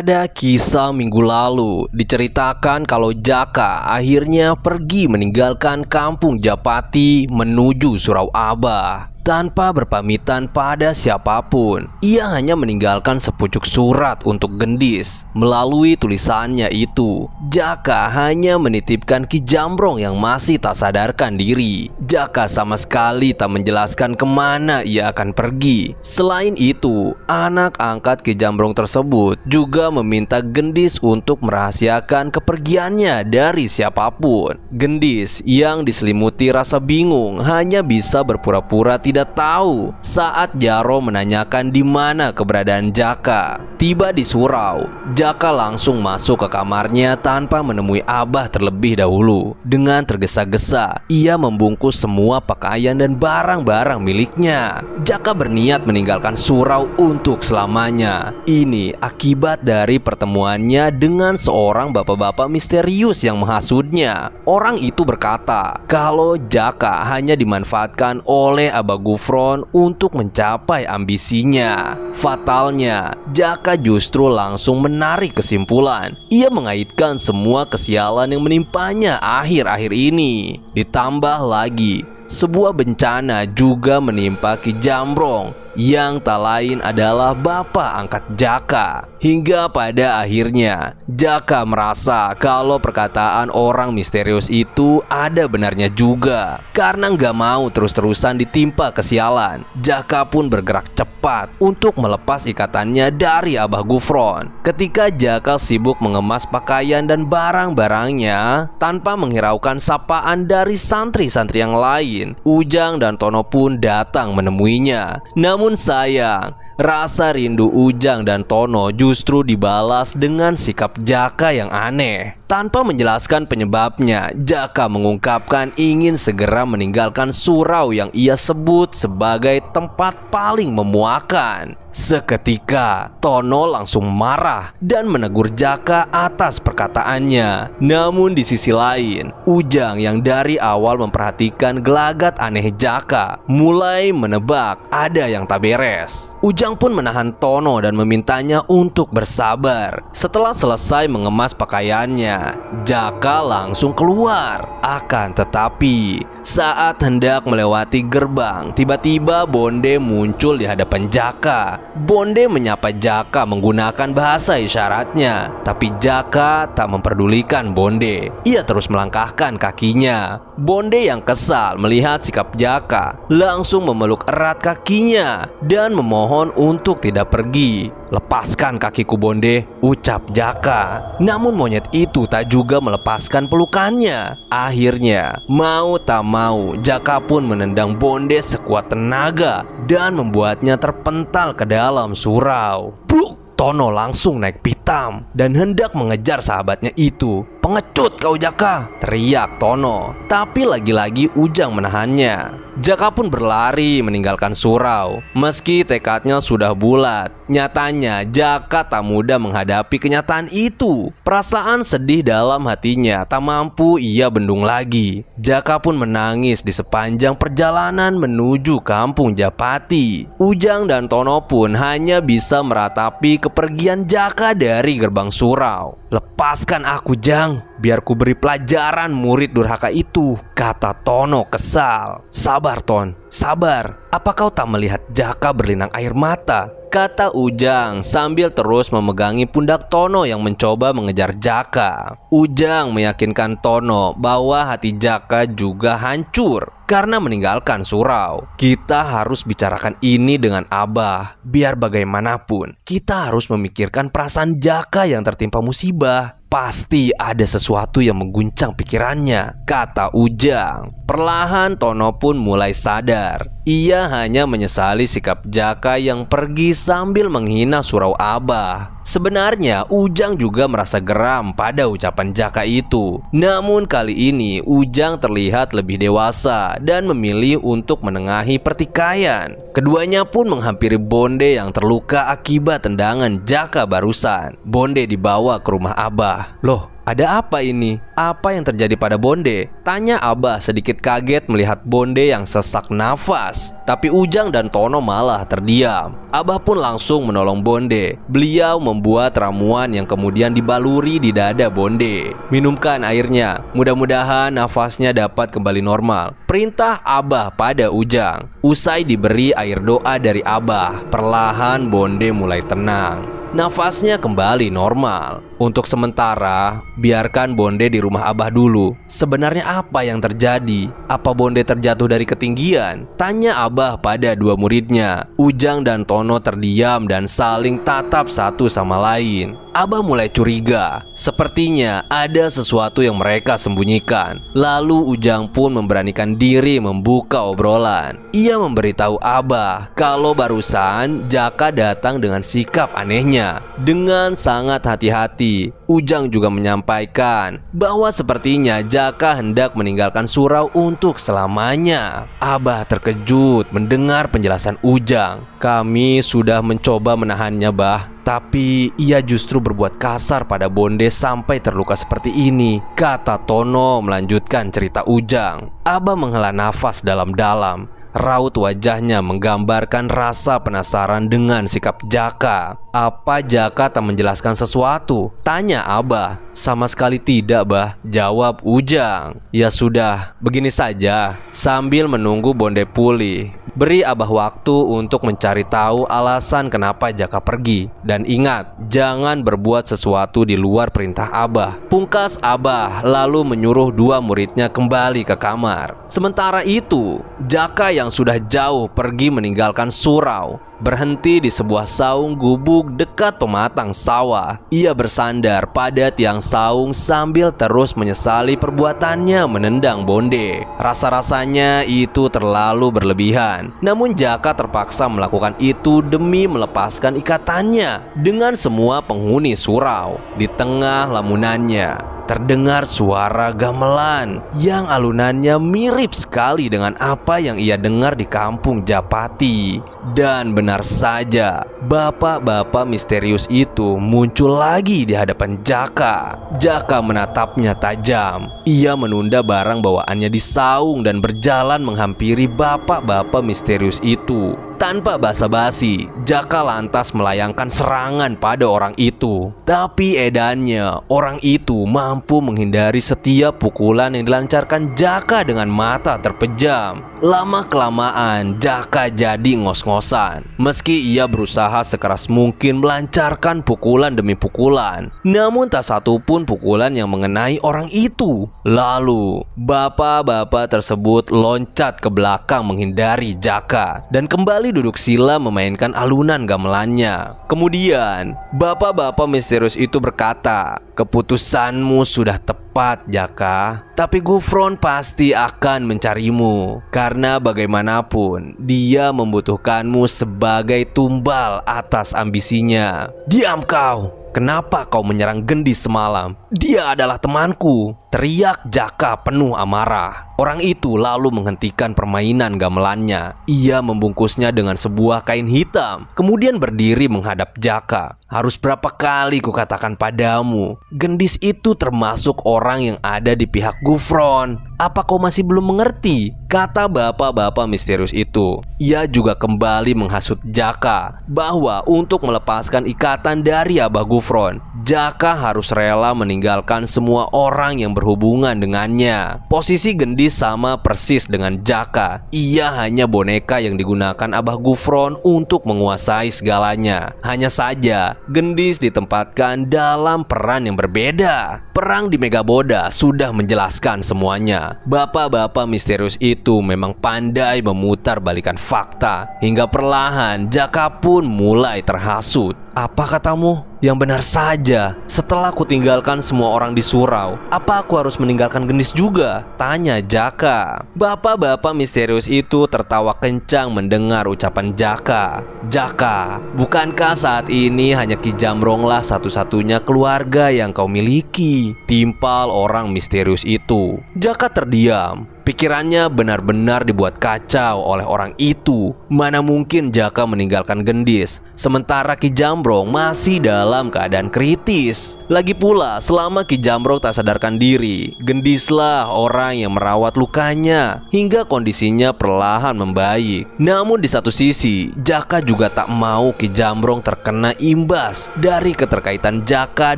Pada kisah minggu lalu, diceritakan kalau Jaka akhirnya pergi meninggalkan kampung Japati menuju Surau Abah. Tanpa berpamitan pada siapapun, ia hanya meninggalkan sepucuk surat untuk Gendis. Melalui tulisannya itu, Jaka hanya menitipkan Ki Jambrong yang masih tak sadarkan diri. Jaka sama sekali tak menjelaskan kemana ia akan pergi. Selain itu, anak angkat Ki Jambrong tersebut juga meminta Gendis untuk merahasiakan kepergiannya dari siapapun. Gendis yang diselimuti rasa bingung hanya bisa berpura-pura tidak tahu saat Jaro menanyakan di mana keberadaan Jaka. Tiba di surau, Jaka langsung masuk ke kamarnya tanpa menemui Abah terlebih dahulu. Dengan tergesa-gesa, ia membungkus semua pakaian dan barang-barang miliknya. Jaka berniat meninggalkan surau untuk selamanya. Ini akibat dari pertemuannya dengan seorang bapak-bapak misterius yang menghasutnya. Orang itu berkata kalau Jaka hanya dimanfaatkan oleh Abah Gufron untuk mencapai ambisinya. Fatalnya, Jaka justru langsung menarik kesimpulan. Ia mengaitkan semua kesialan yang menimpanya akhir-akhir ini. Ditambah lagi, sebuah bencana juga menimpa Ki Jambrong yang tak lain adalah bapak angkat Jaka. Hingga pada akhirnya Jaka merasa kalau perkataan orang misterius itu ada benarnya juga. Karena nggak mau terus-terusan ditimpa kesialan, Jaka pun bergerak cepat untuk melepas ikatannya dari Abah Gufron. Ketika Jaka sibuk mengemas pakaian dan barang-barangnya tanpa menghiraukan sapaan dari santri-santri yang lain, Ujang dan Tono pun datang menemuinya. Namun sayang, rasa rindu Ujang dan Tono justru dibalas dengan sikap Jaka yang aneh. Tanpa menjelaskan penyebabnya, Jaka mengungkapkan ingin segera meninggalkan surau yang ia sebut sebagai tempat paling memuakan. Seketika, Tono langsung marah dan menegur Jaka atas perkataannya. Namun di sisi lain, Ujang yang dari awal memperhatikan gelagat aneh Jaka mulai menebak ada yang tak beres. Ujang pun menahan Tono dan memintanya untuk bersabar. Setelah selesai mengemas pakaiannya, Jaka langsung keluar. Akan tetapi, saat hendak melewati gerbang, tiba-tiba Bonde muncul di hadapan Jaka. Bonde menyapa Jaka menggunakan bahasa isyaratnya, tapi Jaka tak memperdulikan Bonde. Ia terus melangkahkan kakinya. Bonde yang kesal melihat sikap Jaka langsung memeluk erat kakinya dan memohon untuk tidak pergi. "Lepaskan kakiku, Bonde," ucap Jaka. Namun monyet itu tak juga melepaskan pelukannya. Akhirnya, mau tak mau, Jaka pun menendang Bonde sekuat tenaga dan membuatnya terpental ke dalam surau. Pluk! Tono langsung naik pitam dan hendak mengejar sahabatnya itu. "Pengecut kau, Jaka!" teriak Tono. Tapi lagi-lagi Ujang menahannya. Jaka pun berlari meninggalkan surau. Meski tekadnya sudah bulat, nyatanya Jaka tak mudah menghadapi kenyataan itu. Perasaan sedih dalam hatinya tak mampu ia bendung lagi. Jaka pun menangis di sepanjang perjalanan menuju kampung Japati. Ujang dan Tono pun hanya bisa meratapi kepergian Jaka dari gerbang surau. "Lepaskan aku, Jang, biar ku beri pelajaran murid durhaka itu," kata Tono kesal. "Sabar, Ton, sabar. Apa kau tak melihat Jaka berlinang air mata?" kata Ujang sambil terus memegangi pundak Tono yang mencoba mengejar Jaka. Ujang meyakinkan Tono bahwa hati Jaka juga hancur karena meninggalkan surau. "Kita harus bicarakan ini dengan Abah. Biar bagaimanapun, kita harus memikirkan perasaan Jaka yang tertimpa musibah. Pasti ada sesuatu yang mengguncang pikirannya," kata Ujang. Perlahan Tono pun mulai sadar. Ia hanya menyesali sikap Jaka yang pergi sambil menghina surau Abah. Sebenarnya Ujang juga merasa geram pada ucapan Jaka itu. Namun kali ini Ujang terlihat lebih dewasa dan memilih untuk menengahi pertikaian. Keduanya pun menghampiri Bonde yang terluka akibat tendangan Jaka barusan. Bonde dibawa ke rumah Abah. "Loh, Ada apa ini? Apa yang terjadi pada Bonde? Tanya Abah sedikit kaget melihat Bonde yang sesak nafas. Tapi Ujang dan Tono malah terdiam. Abah pun langsung menolong Bonde. Beliau membuat ramuan yang kemudian dibaluri di dada Bonde. Minumkan airnya, mudah-mudahan nafasnya dapat kembali normal. Perintah Abah pada Ujang. Usai diberi air doa dari Abah, perlahan Bonde mulai tenang. Nafasnya kembali normal. Untuk sementara, biarkan Bonde di rumah Abah dulu. Sebenarnya apa yang terjadi? Apa Bonde terjatuh dari ketinggian? Tanya Abah pada dua muridnya. Ujang dan Tono terdiam dan saling tatap satu sama lain. Abah mulai curiga. Sepertinya ada sesuatu yang mereka sembunyikan. Lalu Ujang pun memberanikan diri membuka obrolan. Ia memberitahu Abah kalau barusan Jaka datang dengan sikap anehnya. Dengan sangat hati-hati, Ujang juga menyampaikan bahwa sepertinya Jaka hendak meninggalkan surau untuk selamanya. Abah terkejut mendengar penjelasan Ujang. Kami sudah mencoba menahannya, Bah. Tapi ia justru berbuat kasar pada Bonde sampai terluka seperti ini, kata Tono melanjutkan cerita Ujang. Abah menghela nafas dalam-dalam. Raut wajahnya menggambarkan rasa penasaran dengan sikap Jaka. Apa Jaka tak menjelaskan sesuatu? Tanya Abah. Sama sekali tidak, Bah, jawab Ujang. Ya sudah, begini saja. Sambil menunggu Bonde pulih, beri Abah waktu untuk mencari tahu alasan kenapa Jaka pergi. Dan ingat, jangan berbuat sesuatu di luar perintah Abah. Pungkas Abah lalu menyuruh dua muridnya kembali ke kamar. Sementara itu, Jaka yang sudah jauh pergi meninggalkan surau berhenti di sebuah saung gubuk dekat pematang sawah. Ia bersandar pada tiang saung sambil terus menyesali perbuatannya menendang Bonde. Rasa-rasanya itu terlalu berlebihan. Namun Jaka terpaksa melakukan itu demi melepaskan ikatannya dengan semua penghuni surau. Di tengah lamunannya terdengar suara gamelan yang alunannya mirip sekali dengan apa yang ia dengar di kampung Japati. Dan benar saja, bapak-bapak misterius itu muncul lagi di hadapan Jaka. Jaka menatapnya tajam. Ia menunda barang bawaannya di saung dan berjalan menghampiri bapak-bapak misterius itu. Tanpa basa-basi, Jaka lantas melayangkan serangan pada orang itu. Tapi edannya, orang itu mampu menghindari setiap pukulan yang dilancarkan Jaka dengan mata terpejam. Lama-kelamaan, Jaka jadi ngos-ngosan. Meski ia berusaha sekeras mungkin melancarkan pukulan demi pukulan, namun tak satu pun pukulan yang mengenai orang itu. Lalu, bapak-bapak tersebut loncat ke belakang menghindari Jaka dan kembali duduk sila memainkan alunan gamelannya. Kemudian, bapak-bapak misterius itu berkata, "Keputusanmu sudah tepat, Jaka. Tapi Gufron pasti akan mencarimu. Karena bagaimanapun, dia membutuhkanmu sebagai tumbal atas ambisinya." "Diam kau! Kenapa kau menyerang Gendis semalam? Dia adalah temanku!" teriak Jaka penuh amarah. Orang itu lalu menghentikan permainan gamelannya. Ia membungkusnya dengan sebuah kain hitam, kemudian berdiri menghadap Jaka. "Harus berapa kali kukatakan padamu, Gendis itu termasuk orang yang ada di pihak Gufron. Apa kau masih belum mengerti?" kata bapak-bapak misterius itu. Ia juga kembali menghasut Jaka bahwa untuk melepaskan ikatan dari Abah Gufron, Jaka harus rela meninggalkan semua orang yang berhubungan dengannya. Posisi Gendis sama persis dengan Jaka. Ia hanya boneka yang digunakan Abah Gufron untuk menguasai segalanya. Hanya saja, Gendis ditempatkan dalam peran yang berbeda. Perang di Megaboda sudah menjelaskan semuanya. Bapak-bapak misterius itu memang pandai memutar balikan fakta. Hingga perlahan Jaka pun mulai terhasut. "Apa katamu?" "Yang benar saja. Setelah ku tinggalkan semua orang di surau, apa aku harus meninggalkan Gendis juga?" tanya Jaka. Bapak-bapak misterius itu tertawa kencang mendengar ucapan Jaka. "Jaka, bukankah saat ini hanya Ki Jamronglah satu-satunya keluarga yang kau miliki?" timpal orang misterius itu. Jaka terdiam. Pikirannya benar-benar dibuat kacau oleh orang itu. Mana mungkin Jaka meninggalkan Gendis, sementara Ki Jambrong masih dalam keadaan kritis. Lagi pula, selama Ki Jambrong tak sadarkan diri, Gendislah orang yang merawat lukanya hingga kondisinya perlahan membaik. Namun di satu sisi, Jaka juga tak mau Ki Jambrong terkena imbas dari keterkaitan Jaka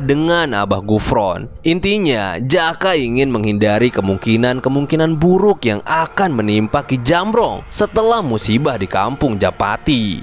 dengan Abah Gufron. Intinya, Jaka ingin menghindari kemungkinan buruk yang akan menimpa Ki Jambrong setelah musibah di kampung Japati.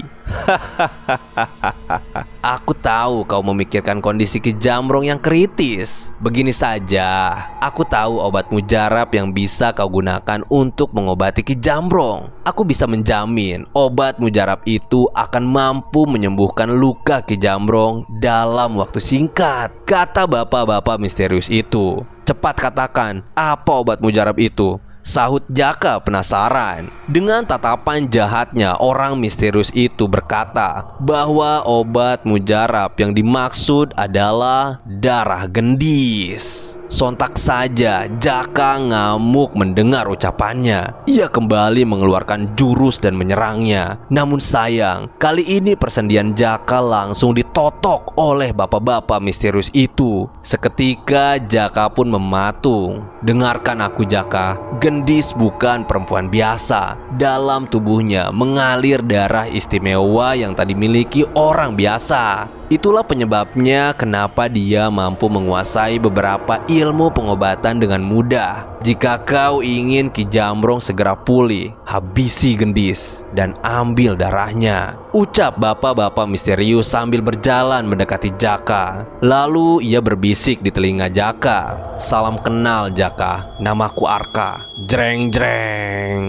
Aku tahu kau memikirkan kondisi Ki Jambrong yang kritis. Begini saja, aku tahu obat mujarab yang bisa kau gunakan untuk mengobati Ki Jambrong. Aku bisa menjamin obat mujarab itu akan mampu menyembuhkan luka Ki Jambrong dalam waktu singkat, kata bapak-bapak misterius itu. Cepat katakan, apa obat mujarab itu? Sahut Jaka penasaran. Dengan tatapan jahatnya, orang misterius itu berkata bahwa obat mujarab yang dimaksud adalah darah Gendis. Sontak saja Jaka ngamuk mendengar ucapannya. Ia kembali mengeluarkan jurus dan menyerangnya. Namun sayang, kali ini persendian Jaka langsung ditotok oleh bapak-bapak misterius itu. Seketika Jaka pun mematung. Dengarkan aku Jaka, Gendis bukan perempuan biasa. Dalam tubuhnya mengalir darah istimewa yang tak dimiliki orang biasa. Itulah penyebabnya kenapa dia mampu menguasai beberapa ilmu pengobatan dengan mudah. Jika kau ingin Ki Jambrong segera pulih, habisi Gendis dan ambil darahnya, ucap bapak-bapak misterius sambil berjalan mendekati Jaka. Lalu ia berbisik di telinga Jaka, "Salam kenal Jaka, namaku Arka." Jreng jreng.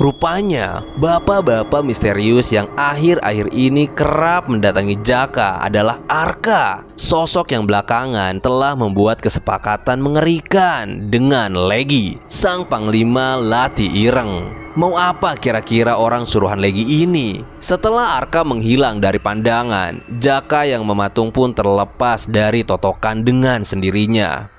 Rupanya bapak-bapak misterius yang akhir-akhir ini kerap mendatangi Jaka adalah Arka, sosok yang belakangan telah membuat kesepakatan mengerikan dengan Legi, sang panglima Lati Ireng. Mau apa kira-kira orang suruhan Legi ini? Setelah Arka menghilang dari pandangan, Jaka yang mematung pun terlepas dari totokan dengan sendirinya.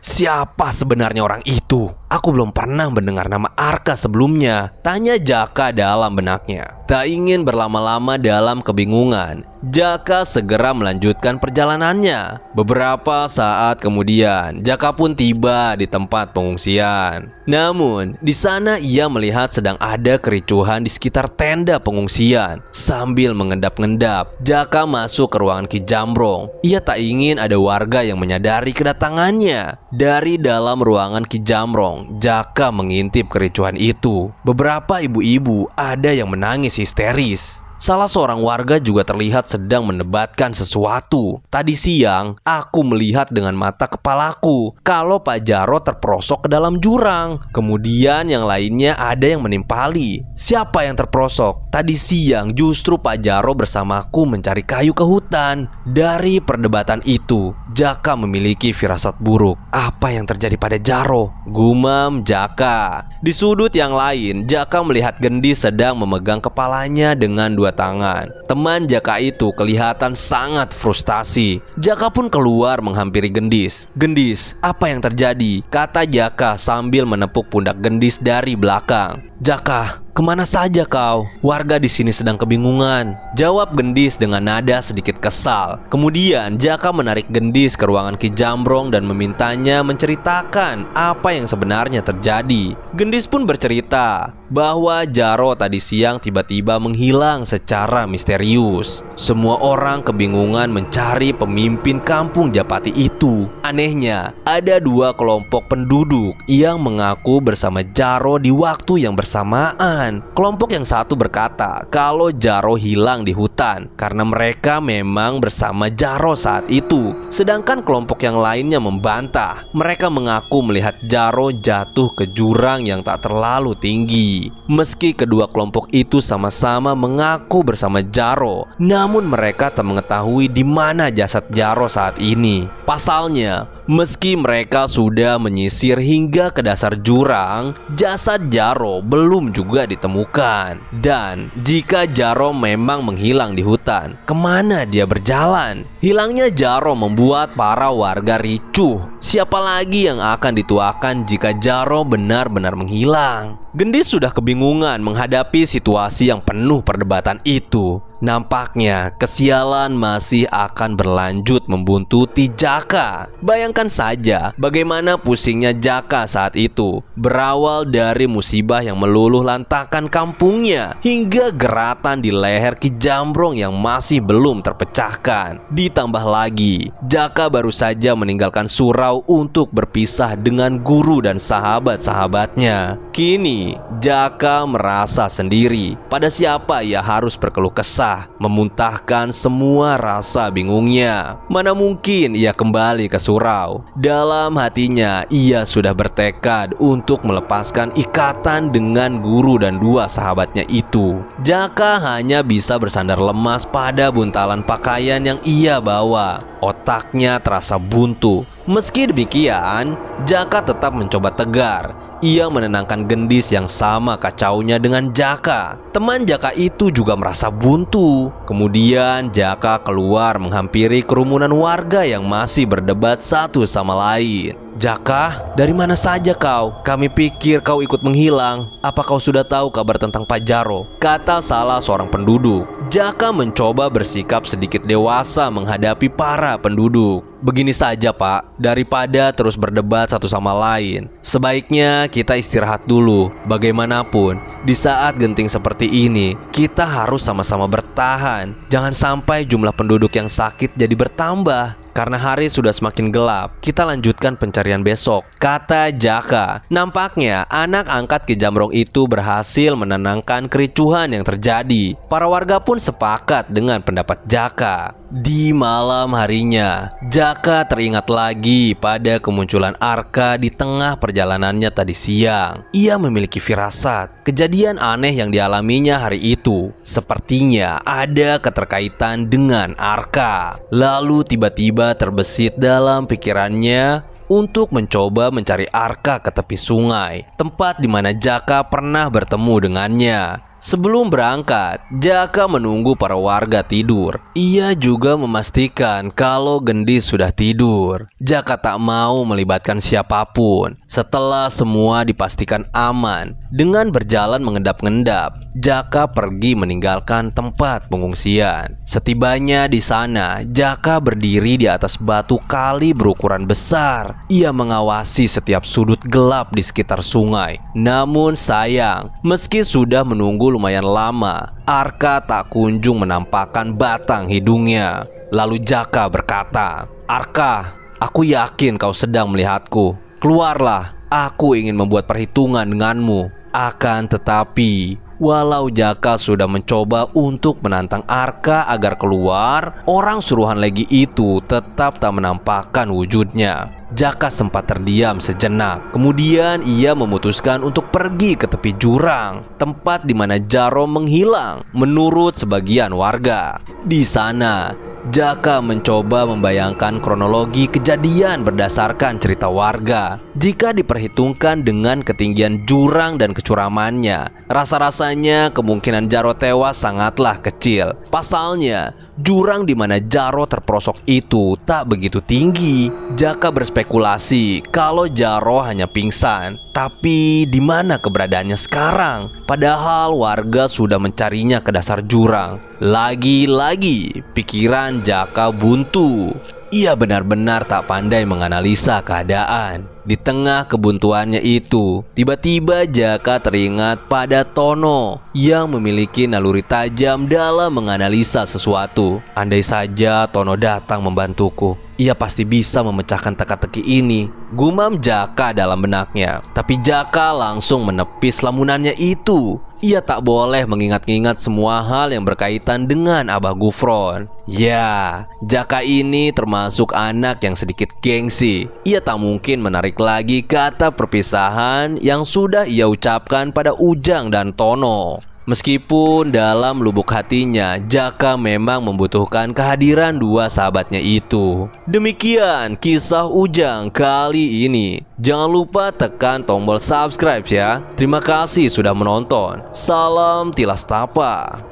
Siapa sebenarnya orang itu? Aku belum pernah mendengar nama Arka sebelumnya, tanya Jaka dalam benaknya. Tak ingin berlama-lama dalam kebingungan, Jaka segera melanjutkan perjalanannya. Beberapa saat kemudian, Jaka pun tiba di tempat pengungsian. Namun, di sana ia melihat sedang ada kericuhan di sekitar tenda pengungsian. Sambil mengendap-endap, Jaka masuk ke ruangan Ki Jambrong. Ia tak ingin ada warga yang menyadari kedatangannya. Dari dalam ruangan Ki Jambrong, Jaka mengintip kericuhan itu. Beberapa ibu-ibu ada yang menangis histeris. Salah seorang warga juga terlihat sedang mendebatkan sesuatu. Tadi siang, aku melihat dengan mata kepalaku kalau Pak Jarot terperosok ke dalam jurang. Kemudian yang lainnya ada yang menimpali. Siapa yang terperosok? Tadi siang justru Pak Jarot bersamaku mencari kayu ke hutan. Dari perdebatan itu, Jaka memiliki firasat buruk. Apa yang terjadi pada Jaro? Gumam Jaka. Di sudut yang lain, Jaka melihat Gendis sedang memegang kepalanya dengan dua tangan. Teman Jaka itu kelihatan sangat frustasi. Jaka pun keluar menghampiri Gendis. "Gendis, apa yang terjadi?" kata Jaka sambil menepuk pundak Gendis dari belakang. "Jaka, kemana saja kau? Warga di sini sedang kebingungan," jawab Gendis dengan nada sedikit kesal. Kemudian Jaka menarik Gendis ke ruangan Ki Jambrong dan memintanya menceritakan apa yang sebenarnya terjadi. Gendis pun bercerita bahwa Jaro tadi siang tiba-tiba menghilang secara misterius. Semua orang kebingungan mencari pemimpin kampung Japati itu. Anehnya, ada dua kelompok penduduk yang mengaku bersama Jaro di waktu yang bersamaan. Kelompok yang satu berkata kalau Jaro hilang di hutan karena mereka memang bersama Jaro saat itu. Sedangkan kelompok yang lainnya membantah. Mereka mengaku melihat Jaro jatuh ke jurang yang tak terlalu tinggi. Meski kedua kelompok itu sama-sama mengaku bersama Jaro, namun mereka tak mengetahui di mana jasad Jaro saat ini. Pasalnya, Meski mereka sudah menyisir hingga ke dasar jurang, jasad Jaro belum juga ditemukan. Dan jika Jaro memang menghilang di hutan, kemana dia berjalan? Hilangnya Jaro membuat para warga ricuh. Siapa lagi yang akan dituakan jika Jaro benar-benar menghilang? Gendis sudah kebingungan menghadapi situasi yang penuh perdebatan itu. Nampaknya kesialan masih akan berlanjut membuntuti Jaka. Bayangkan saja bagaimana pusingnya Jaka saat itu. Berawal dari musibah yang meluluh lantakan kampungnya, hingga geratan di leher Ki Jambrong yang masih belum terpecahkan. Ditambah lagi, Jaka baru saja meninggalkan surau untuk berpisah dengan guru dan sahabat-sahabatnya. Kini Jaka merasa sendiri. Pada siapa ia harus berkeluh kesah, memuntahkan semua rasa bingungnya. Mana mungkin ia kembali ke surau. Dalam hatinya ia sudah bertekad untuk melepaskan ikatan dengan guru dan dua sahabatnya itu. Jaka hanya bisa bersandar lemas pada buntalan pakaian yang ia bawa. Otaknya terasa buntu. Meski demikian, Jaka tetap mencoba tegar. Ia menenangkan Gendis yang sama kacaunya dengan Jaka. Teman Jaka itu juga merasa buntu. Kemudian Jaka keluar menghampiri kerumunan warga yang masih berdebat satu sama lain. "Jaka, dari mana saja kau? Kami pikir kau ikut menghilang. Apa kau sudah tahu kabar tentang Pak Jaro?" kata salah seorang penduduk. Jaka mencoba bersikap sedikit dewasa menghadapi para penduduk. "Begini saja Pak, daripada terus berdebat satu sama lain, sebaiknya kita istirahat dulu. Bagaimanapun, di saat genting seperti ini, kita harus sama-sama bertahan. Jangan sampai jumlah penduduk yang sakit jadi bertambah. Karena hari sudah semakin gelap, kita lanjutkan pencarian besok," kata Jaka. Nampaknya anak angkat Ki Jambrong itu berhasil menenangkan kericuhan yang terjadi. Para warga pun sepakat dengan pendapat Jaka. Di malam harinya, Jaka teringat lagi pada kemunculan Arka di tengah perjalanannya tadi siang. Ia memiliki firasat kejadian aneh yang dialaminya hari itu sepertinya ada keterkaitan dengan Arka. Lalu tiba-tiba terbesit dalam pikirannya untuk mencoba mencari Arka ke tepi sungai, tempat di mana Jaka pernah bertemu dengannya. Sebelum berangkat, Jaka menunggu para warga tidur. Ia juga memastikan kalau Gendis sudah tidur. Jaka tak mau melibatkan siapapun. Setelah semua dipastikan aman, dengan berjalan mengendap-endap, Jaka pergi meninggalkan tempat pengungsian. Setibanya di sana, Jaka berdiri di atas batu kali berukuran besar. Ia mengawasi setiap sudut gelap di sekitar sungai. Namun sayang, meski sudah menunggu lumayan lama, Arka tak kunjung menampakkan batang hidungnya. Lalu Jaka berkata, "Arka, aku yakin kau sedang melihatku. Keluarlah, aku ingin membuat perhitungan denganmu." Akan tetapi, walau Jaka sudah mencoba untuk menantang Arka agar keluar, orang suruhan Legi itu tetap tak menampakkan wujudnya. Jaka sempat terdiam sejenak. Kemudian ia memutuskan untuk pergi ke tepi jurang, tempat di mana Jaro menghilang menurut sebagian warga. Di sana, Jaka mencoba membayangkan kronologi kejadian berdasarkan cerita warga. Jika diperhitungkan dengan ketinggian jurang dan kecuramannya, rasa-rasanya kemungkinan Jaro tewas sangatlah kecil. Pasalnya, jurang di mana Jaro terperosok itu tak begitu tinggi. Jaka berspekulasi kalau Jaro hanya pingsan. Tapi di mana keberadaannya sekarang? Padahal warga sudah mencarinya ke dasar jurang. Lagi-lagi pikiran Jaka buntu. Ia benar-benar tak pandai menganalisa keadaan. Di tengah kebuntuannya itu, tiba-tiba Jaka teringat pada Tono yang memiliki naluri tajam dalam menganalisa sesuatu. Andai saja Tono datang membantuku, ia pasti bisa memecahkan teka-teki ini, gumam Jaka dalam benaknya. Tapi Jaka langsung menepis lamunannya itu. Ia tak boleh mengingat-ingat semua hal yang berkaitan dengan Abah Gufron. Ya, Jaka ini termasuk anak yang sedikit gengsi. Ia tak mungkin menarik lagi kata perpisahan yang sudah ia ucapkan pada Ujang dan Tono. Meskipun dalam lubuk hatinya Jaka memang membutuhkan kehadiran dua sahabatnya itu. Demikian kisah Ujang kali ini. Jangan lupa tekan tombol subscribe ya. Terima kasih sudah menonton. Salam Tilas Tapa.